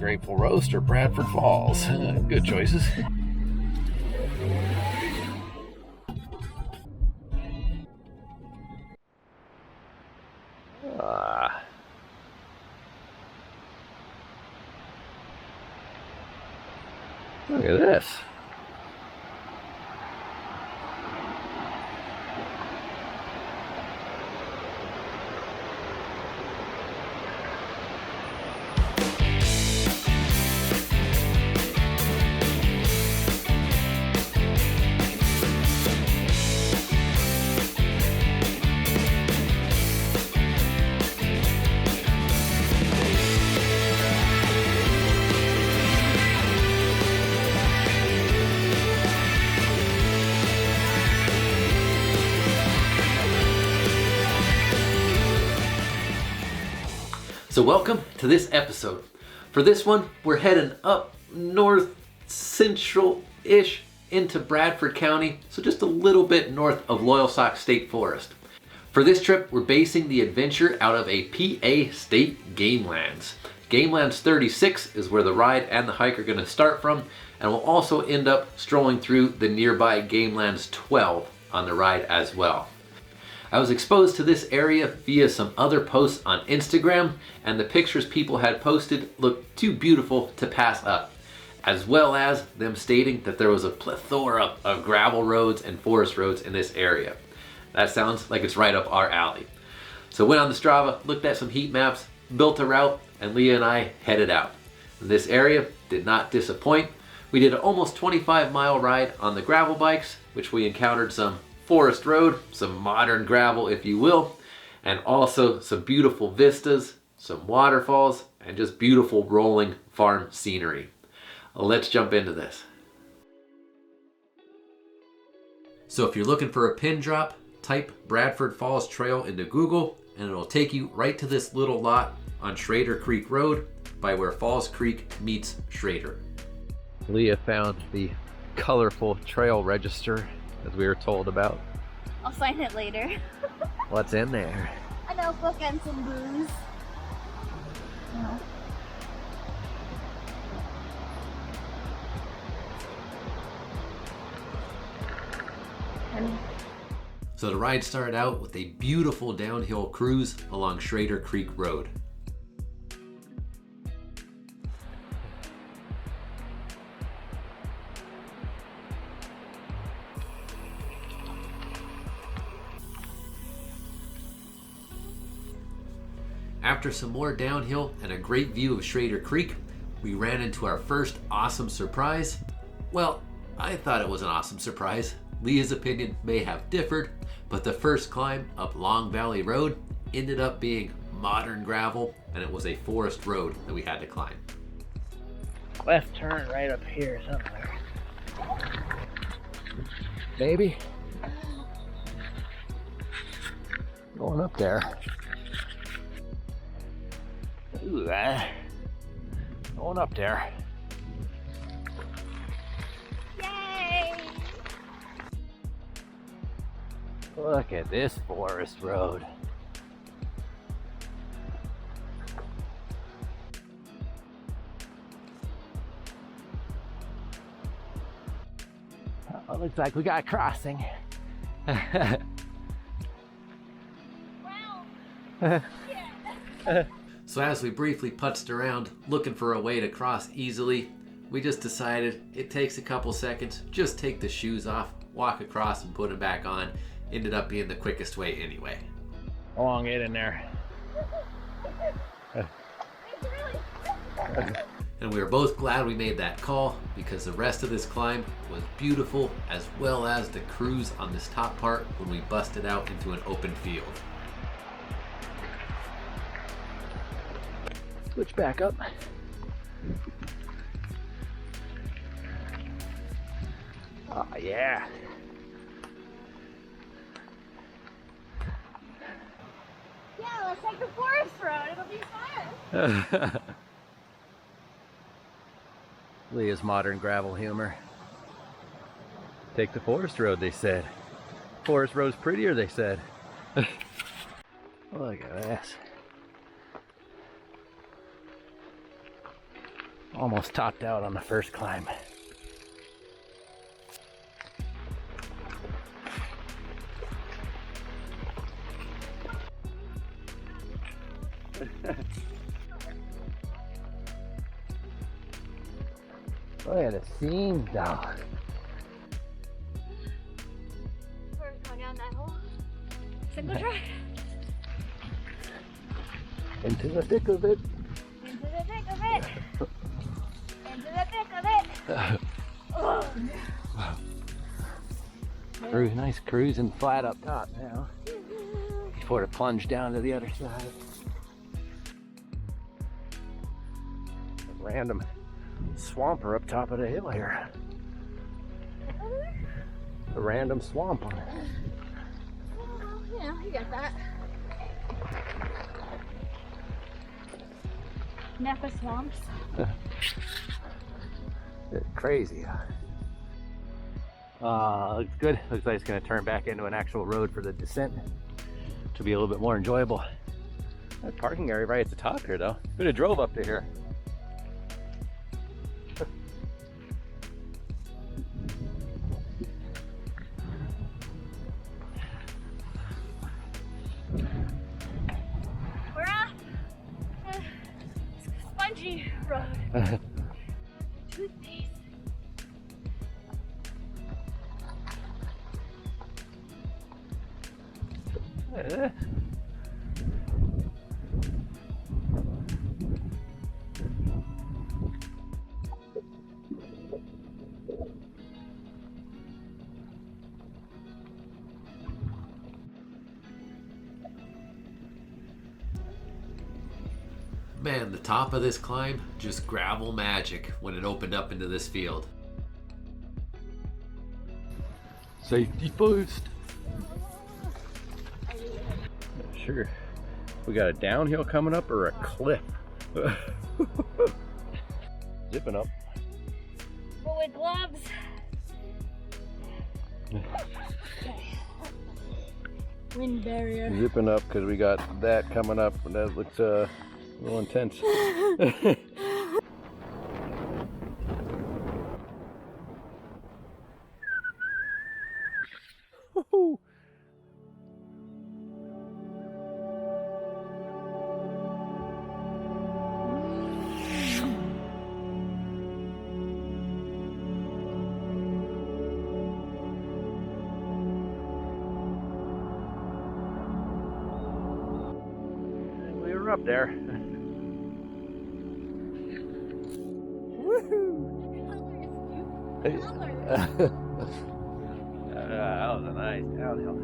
Grateful Roast or Bradford Falls. Good choices. Look at this. So welcome to this episode. For this one, we're heading up north central-ish into Bradford County, so just a little bit north of Loyalsock State Forest. For this trip, we're basing the adventure out of a PA State Gamelands. Gamelands 36 is where the ride and the hike are going to start from, and we'll also end up strolling through the nearby Gamelands 12 on the ride as well. I was exposed to this area via some other posts on Instagram, and the pictures people had posted looked too beautiful to pass up, as well as them stating that there was a plethora of gravel roads and forest roads in this area. That sounds like it's right up our alley. So went on the Strava, looked at some heat maps, built a route, and Leah and I headed out. And this area did not disappoint. We did an almost 25-mile ride on the gravel bikes, which we encountered some forest road, some modern gravel if you will, and also some beautiful vistas, some waterfalls, and just beautiful rolling farm scenery. Let's jump into this. So if you're looking for a pin drop, type Bradford Falls Trail into Google and it'll take you right to this little lot on Schrader Creek Road by where Falls Creek meets Schrader. Leah found the colorful trail register as we were told about. I'll find it later. What's in there? A notebook and some booze. No. So the ride started out with a beautiful downhill cruise along Schrader Creek Road. After some more downhill and a great view of Schrader Creek, we ran into our first awesome surprise. Well, I thought it was an awesome surprise. Leah's opinion may have differed, but the first climb up Long Valley Road ended up being modern gravel, and it was a forest road that we had to climb. Left turn right up here somewhere. Maybe. Going up there. Ooh, going up there. Yay! Look at this forest road. Oh, looks like we got a crossing. Wow. So as we briefly putzed around looking for a way to cross easily, we just decided it takes a couple seconds, just take the shoes off, walk across and put them back on. Ended up being the quickest way anyway. How long get in there? And we were both glad we made that call because the rest of this climb was beautiful, as well as the cruise on this top part when we busted out into an open field. Switch back up. Oh yeah. Yeah, let's take the forest road. It'll be fun. Leah's modern gravel humor. Take the forest road, they said. Forest road's prettier, they said. Look at this. Almost topped out on the first climb. Look at the seam down. We're going down that hole. Single track. Into the thick of it. Into the thick of it. Into the thick of it. Oh. Nice cruising flat up top now. Before to plunge down to the other side. Random swamper up top of the hill here. A random swamp on it. Oh, yeah, you got that. Napa swamps. It's crazy. Looks good. Looks like it's going to turn back into an actual road for the descent to be a little bit more enjoyable. That parking area right at the top here, though. Could have drove up to here. We're off the spongy road. Toothpaste. Man, the top of this climb, just gravel magic when it opened up into this field. Safety first. Sure. We got a downhill coming up or a cliff? Zipping up. But with gloves. Wind barrier. Zipping up because we got that coming up and that looks a little intense. We were up there. Woohoo! That was a nice downhill.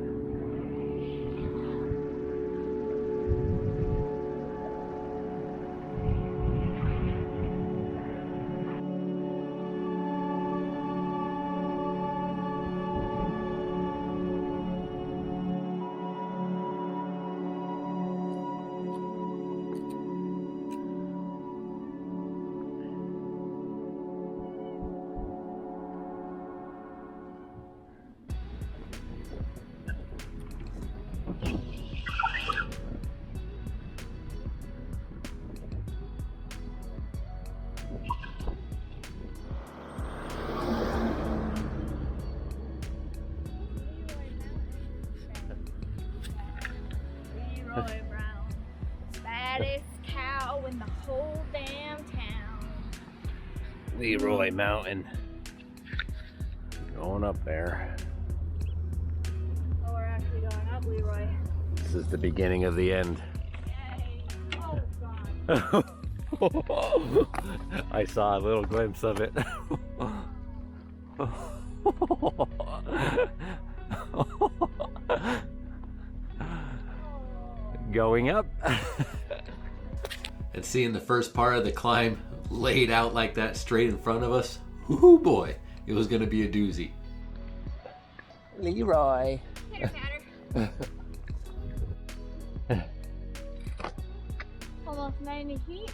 Leroy Brown, baddest cow in the whole damn town. Leroy Mountain. Going up there. Oh, we're actually going up, Leroy. This is the beginning of the end. Yay. Oh, God. I saw a little glimpse of it. Going up. And seeing the first part of the climb laid out like that straight in front of us, whoo boy, it was gonna be a doozy. Leroy. Pitter patter. Almost 90 feet.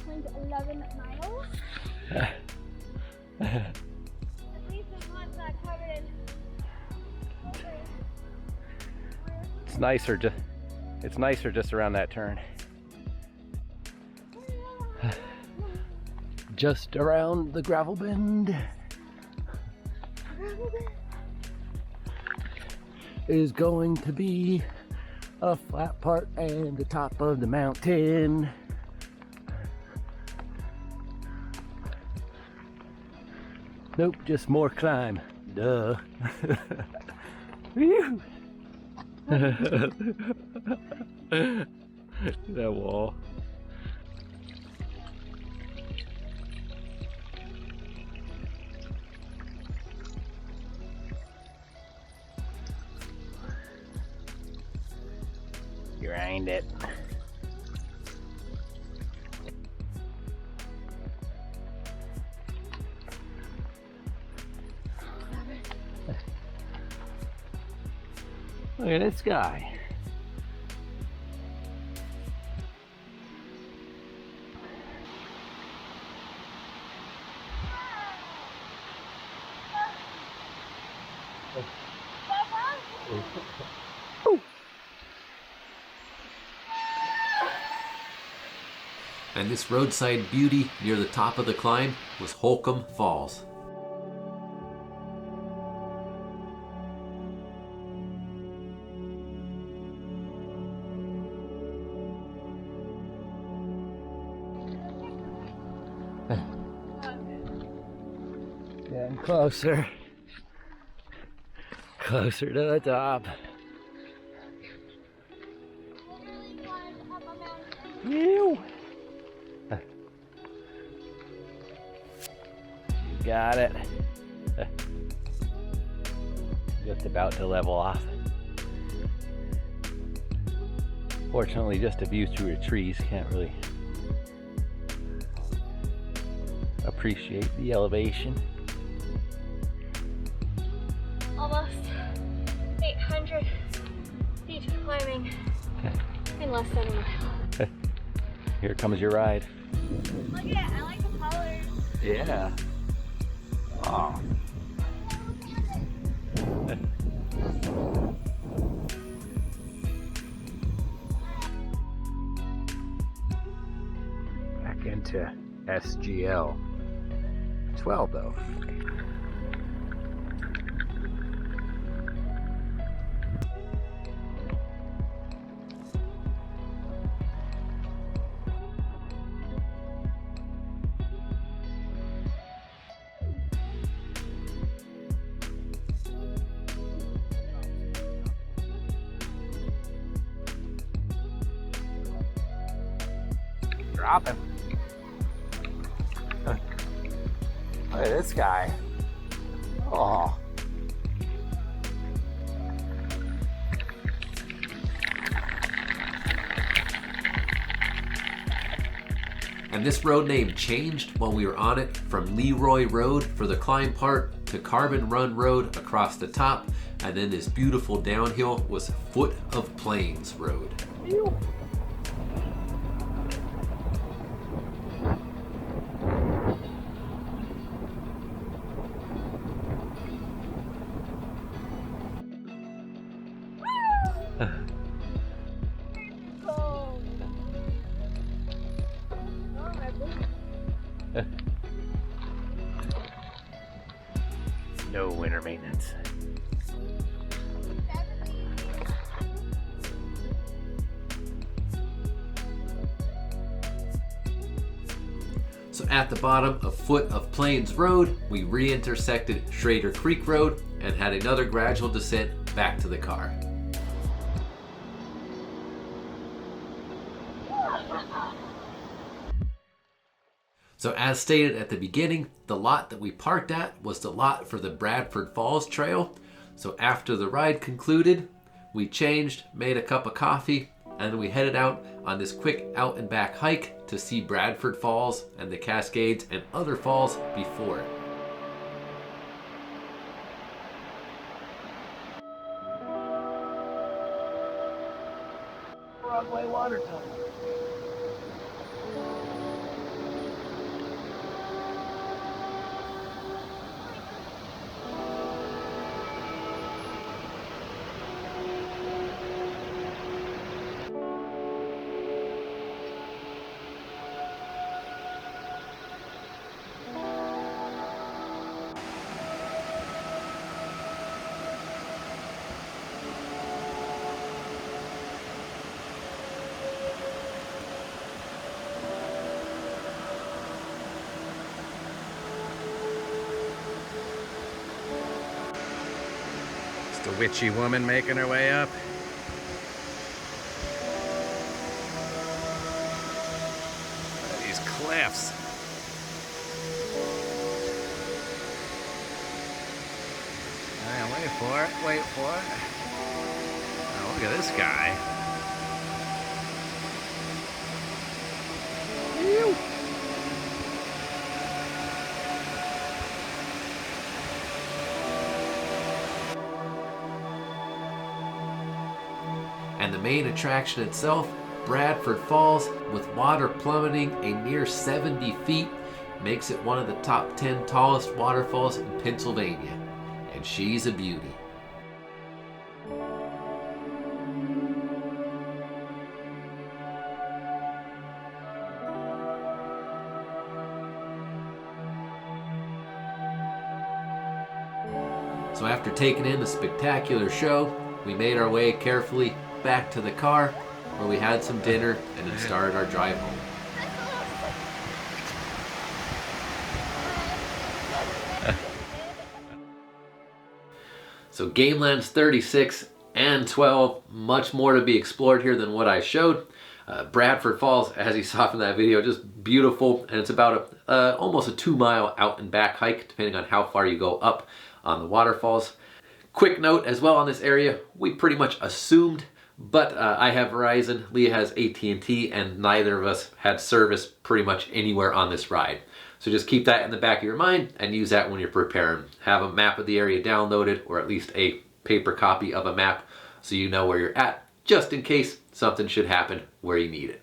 Went 11 miles. At least this one's not covered in. It's nicer just around that turn. just around the gravel bend is going to be a flat part and the top of the mountain. Nope, just more climb. Duh. Whew. That wall. Grind it. Look at this guy. And this roadside beauty near the top of the climb was Hollowcomb Falls. Getting closer. Closer to the top. You got it. Just about to level off. Fortunately, just a view through the trees. Can't really appreciate the elevation. Almost 800 feet of climbing in less than a mile. Here comes your ride. Look at it, I like the colors. Yeah. Oh. Back into SGL 12 though. Dropping. Look at this guy. Oh. And this road name changed while we were on it from Leroy Road for the climb part to Carbon Run Road across the top, and then this beautiful downhill was Foot of Plains Road. Ew. No winter maintenance. So at the bottom of Foot of Plains Road, we re-intersected Schrader Creek Road and had another gradual descent back to the car. So as stated at the beginning, the lot that we parked at was the lot for the Bradford Falls Trail. So after the ride concluded, we changed, made a cup of coffee, and we headed out on this quick out and back hike to see Bradford Falls and the Cascades and other falls before it. Broadway water tunnel. a witchy woman making her way up. These cliffs. Wait for it, wait for it. Oh, look at this guy. Ew. And the main attraction itself, Bradford Falls, with water plummeting a mere 70 feet, makes it one of the top 10 tallest waterfalls in Pennsylvania. And she's a beauty. So after taking in the spectacular show, we made our way carefully back to the car where we had some dinner and then started our drive home. So Gamelands 36 and 12, much more to be explored here than what I showed. Bradford Falls, as you saw from that video, just beautiful, and it's about almost a 2-mile out and back hike depending on how far you go up on the waterfalls. Quick note as well on this area, we pretty much assumed, but I have Verizon, Leah has AT&T, and neither of us had service pretty much anywhere on this ride. So just keep that in the back of your mind and use that when you're preparing. Have a map of the area downloaded, or at least a paper copy of a map so you know where you're at, just in case something should happen where you need it.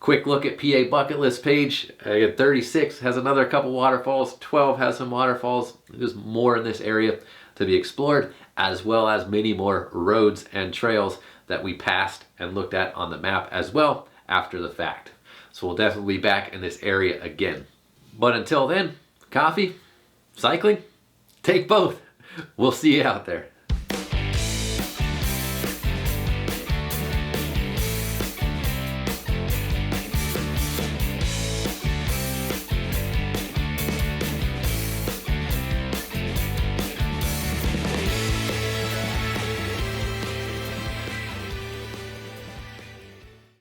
Quick look at PA bucket list page. 36 has another couple waterfalls, 12 has some waterfalls. There's more in this area to be explored, as well as many more roads and trails that we passed and looked at on the map as well after the fact. So we'll definitely be back in this area again. But until then, coffee, cycling, take both. We'll see you out there.